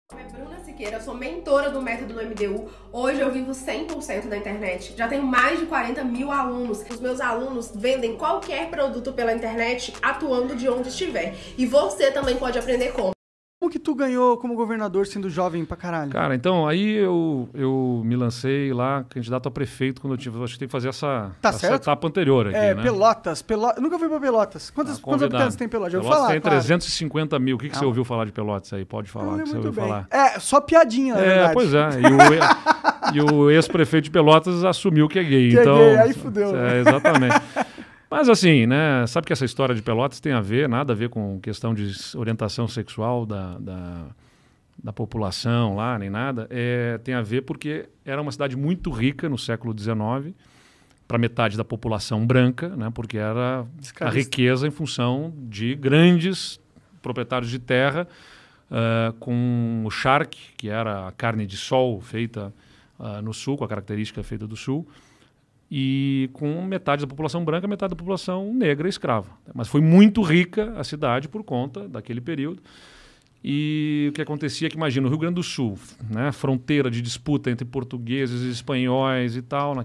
Meu nome é Bruna Siqueira, sou mentora do método do MDU. Hoje eu vivo 100% da internet. Já tenho mais de 40 mil alunos. Os meus alunos vendem qualquer produto pela internet, atuando de onde estiver. E você também pode aprender como. Como que tu ganhou como governador sendo jovem pra caralho? Cara, então, aí eu me lancei lá, candidato a prefeito, quando eu tive. Acho que tem que fazer essa etapa anterior aqui, né? Pelotas. Eu nunca fui pra Pelotas. Quantos habitantes tem Pelotas? Já ouviu falar, tem claro. 350 mil. O que você ouviu falar de Pelotas aí? Pode falar, que você ouviu falar. Só piadinha, na verdade. Pois é. E o ex-prefeito de Pelotas assumiu que é gay. Que então, é gay, aí fudeu. Exatamente. Mas assim, né, sabe que essa história de Pelotas tem nada a ver com questão de orientação sexual da população lá, nem nada. Tem a ver porque era uma cidade muito rica no século XIX, para metade da população branca, né, porque era a riqueza em função de grandes proprietários de terra, com o charque, que era a carne de sol feita no sul, com a característica feita do sul, e com metade da população branca, metade da população negra escrava. Mas foi muito rica a cidade por conta daquele período. E o que acontecia é que, imagina, o Rio Grande do Sul, né, fronteira de disputa entre portugueses e espanhóis e tal,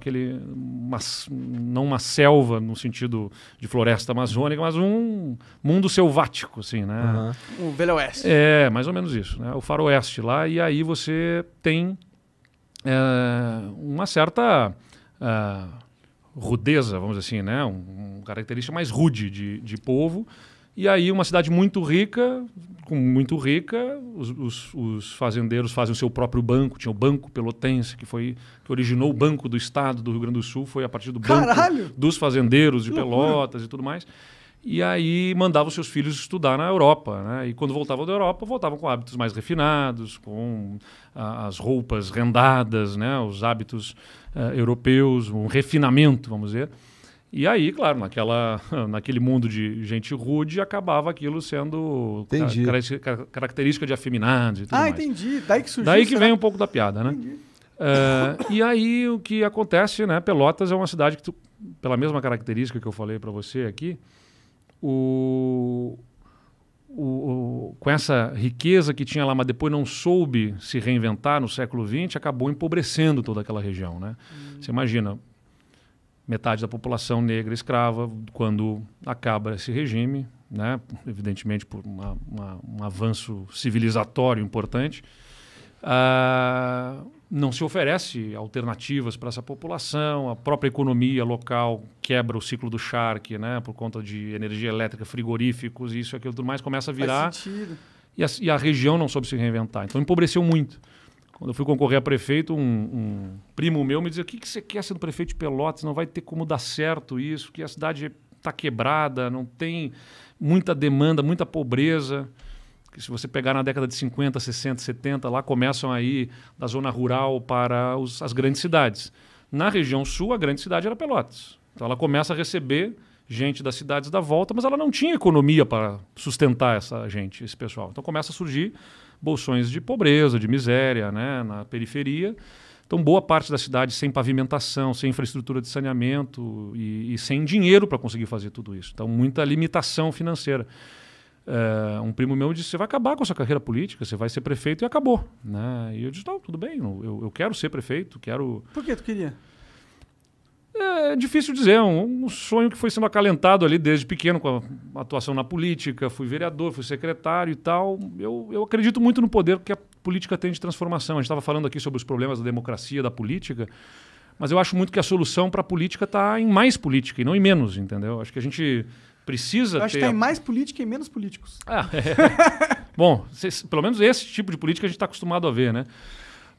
não uma selva no sentido de floresta amazônica, mas um mundo selvático, assim, né? Uhum. O Velho Oeste. Mais ou menos isso, né? O faroeste lá, e aí você tem uma certa rudeza, vamos dizer assim, né? Uma característica mais rude de povo. E aí uma cidade muito rica, os fazendeiros fazem o seu próprio banco. Tinha o Banco Pelotense, que originou o Banco do Estado do Rio Grande do Sul, foi a partir do Banco dos Fazendeiros de Pelotas e tudo mais. E aí mandava os seus filhos estudar na Europa, né? E quando voltavam da Europa, voltavam com hábitos mais refinados, com as roupas rendadas, né? Os hábitos europeus, um refinamento, vamos dizer. E aí, claro, naquele mundo de gente rude, acabava aquilo sendo característica de afeminados e tudo mais. Entendi. Daí que surgiu. Daí que vem um pouco da piada, né? E aí o que acontece, né? Pelotas é uma cidade que, pela mesma característica que eu falei para você aqui, com essa riqueza que tinha lá, mas depois não soube se reinventar no século XX, acabou empobrecendo toda aquela região, né? Você imagina, metade da população negra escrava, quando acaba esse regime, né? Evidentemente por um avanço civilizatório importante, não se oferece alternativas para essa população, a própria economia local quebra o ciclo do charque, né, por conta de energia elétrica, frigoríficos, isso e aquilo tudo mais, começa a virar. Faz sentido. E a região não soube se reinventar. Então empobreceu muito. Quando eu fui concorrer a prefeito, um primo meu me dizia: o que você quer sendo prefeito de Pelotas? Não vai ter como dar certo isso, que a cidade está quebrada, não tem muita demanda, muita pobreza. Que se você pegar na década de 50, 60, 70, lá começam aí da zona rural para as grandes cidades. Na região sul, a grande cidade era Pelotas. Então ela começa a receber gente das cidades da volta, mas ela não tinha economia para sustentar esse pessoal. Então começa a surgir bolsões de pobreza, de miséria, né, na periferia. Então boa parte da cidade sem pavimentação, sem infraestrutura de saneamento e sem dinheiro para conseguir fazer tudo isso. Então muita limitação financeira. Um primo meu disse: você vai acabar com a sua carreira política, você vai ser prefeito, e acabou, né? E eu disse: não, tudo bem, eu quero ser prefeito, quero... Por que tu queria? É difícil dizer, um sonho que foi sendo acalentado ali desde pequeno, com a atuação na política. Fui vereador, fui secretário e tal. Eu acredito muito no poder que a política tem de transformação. A gente estava falando aqui sobre os problemas da democracia, da política, mas eu acho muito que a solução para a política está em mais política e não em menos, entendeu? Acho que a gente precisa ter... Eu acho que está em mais política e menos políticos. Bom, pelo menos esse tipo de política a gente está acostumado a ver, né?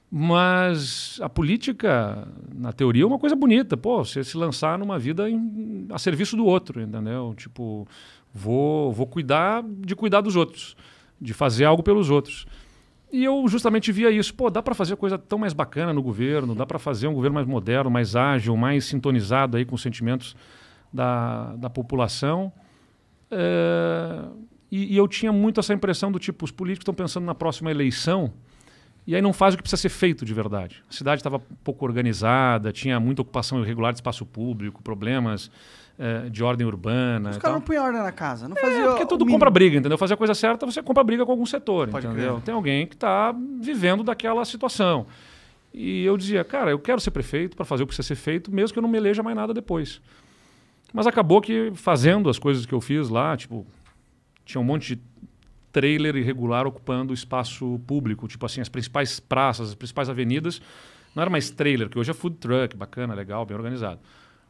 Mas a política, na teoria, é uma coisa bonita. Pô, você se lançar numa vida a serviço do outro, entendeu? Tipo, vou cuidar dos outros, de fazer algo pelos outros. E eu justamente via isso. Pô, dá para fazer coisa tão mais bacana no governo, dá para fazer um governo mais moderno, mais ágil, mais sintonizado aí com os sentimentos da população. E eu tinha muito essa impressão do tipo, os políticos estão pensando na próxima eleição E aí não faz o que precisa ser feito de verdade. A cidade estava pouco organizada, tinha muita ocupação irregular de espaço público, problemas de ordem urbana. Os caras não punham ordem na casa, não fazia. Porque tudo compra briga, entendeu? Fazer a coisa certa, você compra briga com algum setor, Pode entendeu? crer. Tem alguém que está vivendo daquela situação. E eu dizia, cara, eu quero ser prefeito para fazer o que precisa ser feito, mesmo que eu não me eleja mais nada depois. Mas acabou que fazendo as coisas que eu fiz lá, tipo, tinha um monte de trailer irregular ocupando o espaço público, tipo assim, as principais praças, as principais avenidas, não era mais trailer, que hoje é food truck, bacana, legal, bem organizado.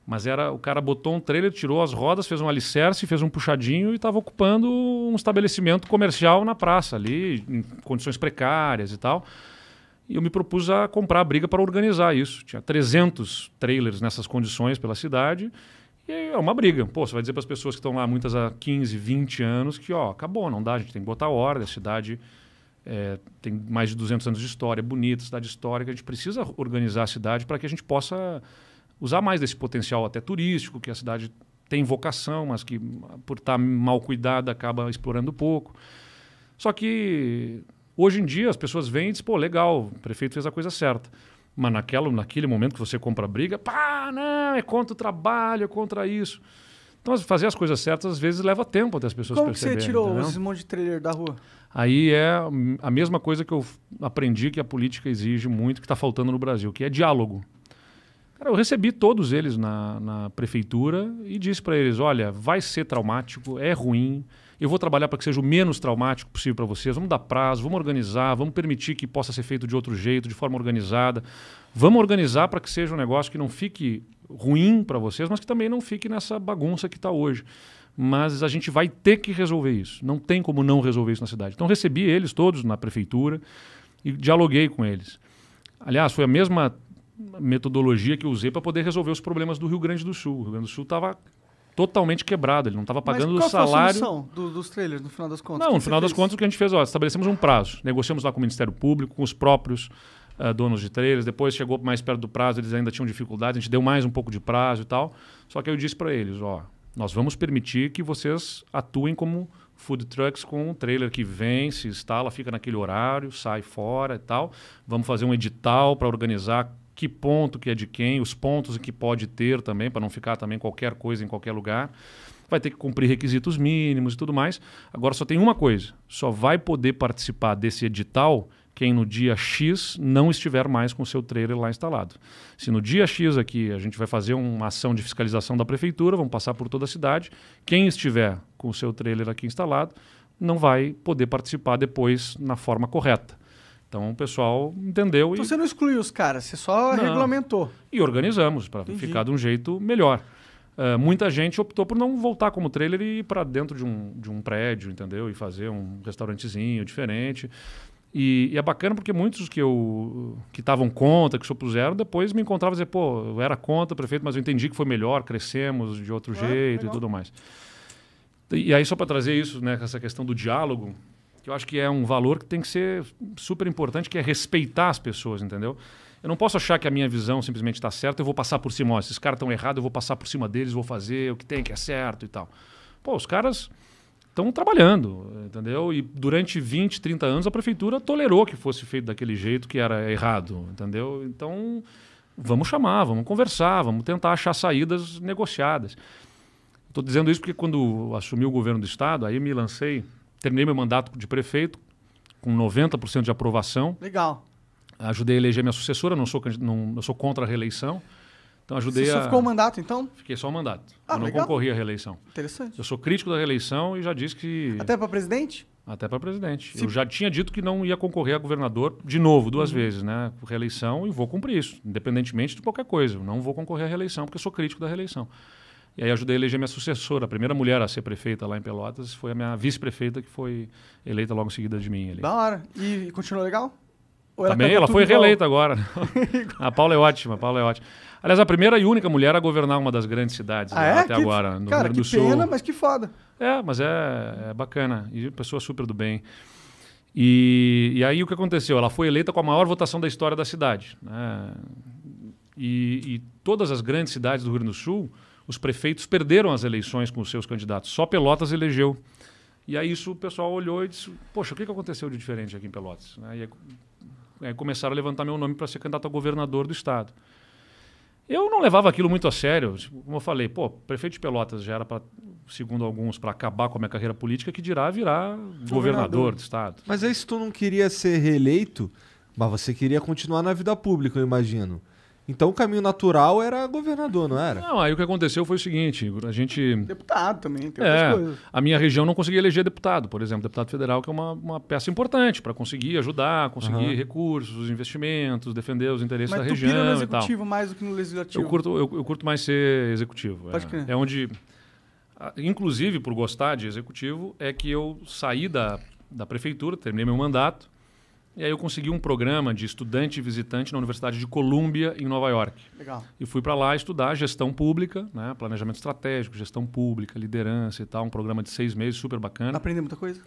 Mas era, o cara botou um trailer, tirou as rodas, fez um alicerce, fez um puxadinho e estava ocupando um estabelecimento comercial na praça ali, em condições precárias e tal. E eu me propus a comprar a briga para organizar isso. Tinha 300 trailers nessas condições pela cidade. E é uma briga. Pô, você vai dizer para as pessoas que estão lá, muitas há 15, 20 anos, que ó, acabou, não dá, a gente tem que botar ordem. A cidade tem mais de 200 anos de história, é bonita, cidade histórica. A gente precisa organizar a cidade para que a gente possa usar mais desse potencial até turístico, que a cidade tem vocação, mas que por estar mal cuidada acaba explorando pouco. Só que hoje em dia as pessoas vêm e dizem, pô, legal, o prefeito fez a coisa certa. Mas naquele momento que você compra a briga, pá, não, é contra o trabalho, é contra isso. Então, fazer as coisas certas, às vezes, leva tempo até as pessoas perceberem. Como que você tirou entendeu? esse monte de trailer da rua? Aí é a mesma coisa que eu aprendi que a política exige muito, que está faltando no Brasil, que é diálogo. Cara, eu recebi todos eles na prefeitura e disse para eles, olha, vai ser traumático, é ruim, eu vou trabalhar para que seja o menos traumático possível para vocês, vamos dar prazo, vamos organizar, vamos permitir que possa ser feito de outro jeito, de forma organizada. Vamos organizar para que seja um negócio que não fique ruim para vocês, mas que também não fique nessa bagunça que está hoje. Mas a gente vai ter que resolver isso. Não tem como não resolver isso na cidade. Então recebi eles todos na prefeitura e dialoguei com eles. Aliás, foi a mesma metodologia que eu usei para poder resolver os problemas do Rio Grande do Sul. O Rio Grande do Sul estava totalmente quebrado, ele não estava pagando o salário. Mas qual foi a solução dos trailers, no final das contas? Não, no final das contas o que a gente fez, estabelecemos um prazo, negociamos lá com o Ministério Público, com os próprios donos de trailers, depois chegou mais perto do prazo, eles ainda tinham dificuldade, a gente deu mais um pouco de prazo e tal, só que eu disse para eles, nós vamos permitir que vocês atuem como food trucks com um trailer que vem, se instala, fica naquele horário, sai fora e tal, vamos fazer um edital para organizar que ponto que é de quem, os pontos que pode ter também, para não ficar também qualquer coisa em qualquer lugar. Vai ter que cumprir requisitos mínimos e tudo mais. Agora só tem uma coisa, só vai poder participar desse edital quem no dia X não estiver mais com o seu trailer lá instalado. Se no dia X aqui a gente vai fazer uma ação de fiscalização da prefeitura, vamos passar por toda a cidade, quem estiver com o seu trailer aqui instalado não vai poder participar depois na forma correta. Então o pessoal entendeu. Então você não excluiu os caras, você só regulamentou. E organizamos para ficar de um jeito melhor. Muita gente optou por não voltar como trailer e ir para dentro de um prédio, entendeu? E fazer um restaurantezinho diferente. E é bacana porque muitos que estavam contra, que se opuseram, depois me encontravam e dizer, pô, eu era contra, prefeito, mas eu entendi que foi melhor, crescemos de outro jeito legal. E tudo mais. E aí só para trazer isso, né, essa questão do diálogo, que eu acho que é um valor que tem que ser super importante, que é respeitar as pessoas, entendeu? Eu não posso achar que a minha visão simplesmente está certa, eu vou passar por cima, esses caras estão errados, eu vou passar por cima deles, vou fazer o que tem, que é certo e tal. Pô, os caras estão trabalhando, entendeu? E durante 20, 30 anos a prefeitura tolerou que fosse feito daquele jeito que era errado, entendeu? Então, vamos chamar, vamos conversar, vamos tentar achar saídas negociadas. Estou dizendo isso porque quando assumi o governo do estado, aí me lancei, terminei meu mandato de prefeito com 90% de aprovação. Legal. Ajudei a eleger minha sucessora, eu sou contra a reeleição. Então ajudei. Você só ficou o mandato, então? Fiquei só o mandato. Eu não legal. concorri à reeleição. Interessante. Eu sou crítico da reeleição e já disse que... Até para presidente? Até para presidente. Sim. Eu já tinha dito que não ia concorrer a governador de novo, 2 vezes, né? Por reeleição, e vou cumprir isso, independentemente de qualquer coisa. Eu não vou concorrer à reeleição, porque eu sou crítico da reeleição. E aí ajudei a eleger minha sucessora. A primeira mulher a ser prefeita lá em Pelotas foi a minha vice-prefeita, que foi eleita logo em seguida de mim. Ali. Da hora. E continuou legal? Também, ela foi reeleita agora. A Paula é ótima, Aliás, a primeira e única mulher a governar uma das grandes cidades até agora, no Rio Grande do Sul. Cara, que pena, mas que foda. Mas é bacana. E pessoa super do bem. E aí o que aconteceu? Ela foi eleita com a maior votação da história da cidade. Né? E todas as grandes cidades do Rio Grande do Sul, os prefeitos perderam as eleições com os seus candidatos. Só Pelotas elegeu. E aí isso o pessoal olhou e disse, poxa, o que aconteceu de diferente aqui em Pelotas? Aí começaram a levantar meu nome para ser candidato a governador do estado. Eu não levava aquilo muito a sério. Como eu falei, prefeito de Pelotas já era, segundo alguns, para acabar com a minha carreira política, que dirá virar governador do estado. Mas aí se tu não queria ser reeleito, mas você queria continuar na vida pública, eu imagino. Então o caminho natural era governador, não era? Não, aí o que aconteceu foi o seguinte, a gente... Deputado também, tem outras coisas. A minha região não conseguia eleger deputado, por exemplo, deputado federal, que é uma peça importante para conseguir ajudar, conseguir recursos, investimentos, defender os interesses da região e tal. Mas tu pira no executivo mais do que no legislativo? Eu curto mais ser executivo. Pode crer. É onde, inclusive por gostar de executivo, é que eu saí da prefeitura, terminei meu mandato, e aí eu consegui um programa de estudante e visitante na Universidade de Columbia, em Nova York. Legal. E fui para lá estudar gestão pública, né, planejamento estratégico, gestão pública, liderança e tal. Um programa de 6 meses, super bacana. Aprender muita coisa?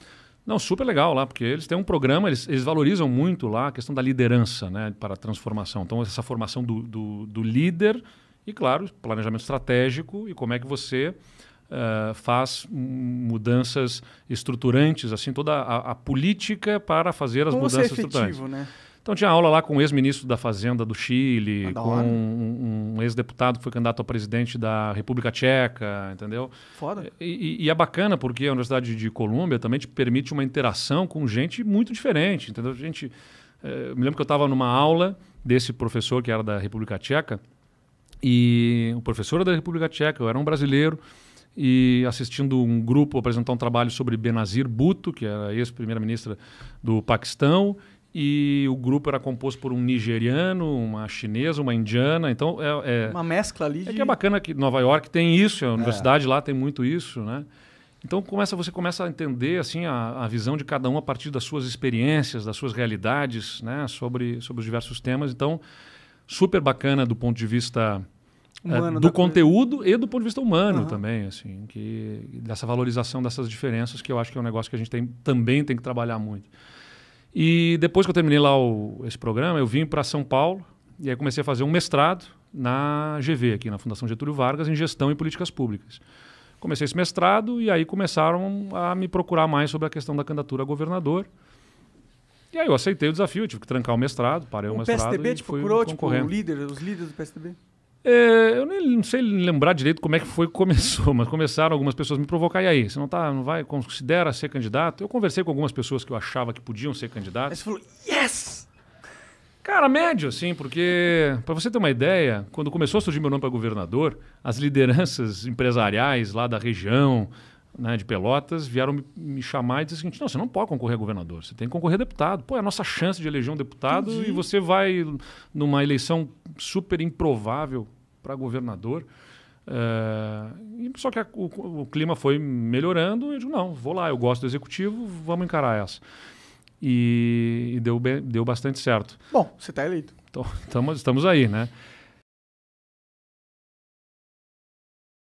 Não, super legal lá, porque eles têm um programa, eles valorizam muito lá a questão da liderança, né, para a transformação. Então, essa formação do líder e, claro, planejamento estratégico e como é que você... faz mudanças estruturantes, assim, toda a política para fazer as mudanças estruturantes. Né? Então tinha aula lá com um ex-ministro da Fazenda do Chile, com um ex-deputado que foi candidato a presidente da República Tcheca, entendeu? Foda. E é bacana porque a Universidade de Colômbia também te permite uma interação com gente muito diferente, entendeu? Eu me lembro que eu estava numa aula desse professor que era da República Tcheca, e o professor da República Tcheca, eu era um brasileiro, e assistindo um grupo apresentar um trabalho sobre Benazir Bhutto, que era ex-primeira-ministra do Paquistão, e o grupo era composto por um nigeriano, uma chinesa, uma indiana, então uma mescla ali de... que é bacana que Nova York tem isso, a universidade lá tem muito isso, né? Então você começa a entender assim, a visão de cada um a partir das suas experiências, das suas realidades, né? sobre os diversos temas, então super bacana do ponto de vista... do conteúdo e do ponto de vista humano também, assim, dessa valorização dessas diferenças, que eu acho que é um negócio que a gente também tem que trabalhar muito. E depois que eu terminei lá esse programa, eu vim para São Paulo e aí comecei a fazer um mestrado na GV, aqui na Fundação Getúlio Vargas, em Gestão e Políticas Públicas. Comecei esse mestrado e aí começaram a me procurar mais sobre a questão da candidatura a governador. E aí eu aceitei o desafio, eu tive que trancar o mestrado, parei o mestrado PSDB e te fui procurou, concorrendo. Os líderes do PSDB? Eu nem não sei lembrar direito como é que foi que começou, mas começaram algumas pessoas a me provocar. E aí, você não vai, considera ser candidato? Eu conversei com algumas pessoas que eu achava que podiam ser candidatos. Aí você falou, yes! Cara, médio, assim, porque, para você ter uma ideia, quando começou a surgir meu nome para governador, as lideranças empresariais lá da região, né, de Pelotas, vieram me chamar e dizer o seguinte: não, você não pode concorrer a governador, você tem que concorrer a deputado. Pô, é a nossa chance de eleger um deputado. Entendi. E você vai numa eleição super improvável para governador. Só que o clima foi melhorando e eu digo, não, vou lá, eu gosto do executivo, vamos encarar essa. E deu bastante certo. Bom, você está eleito. Então, estamos aí, né?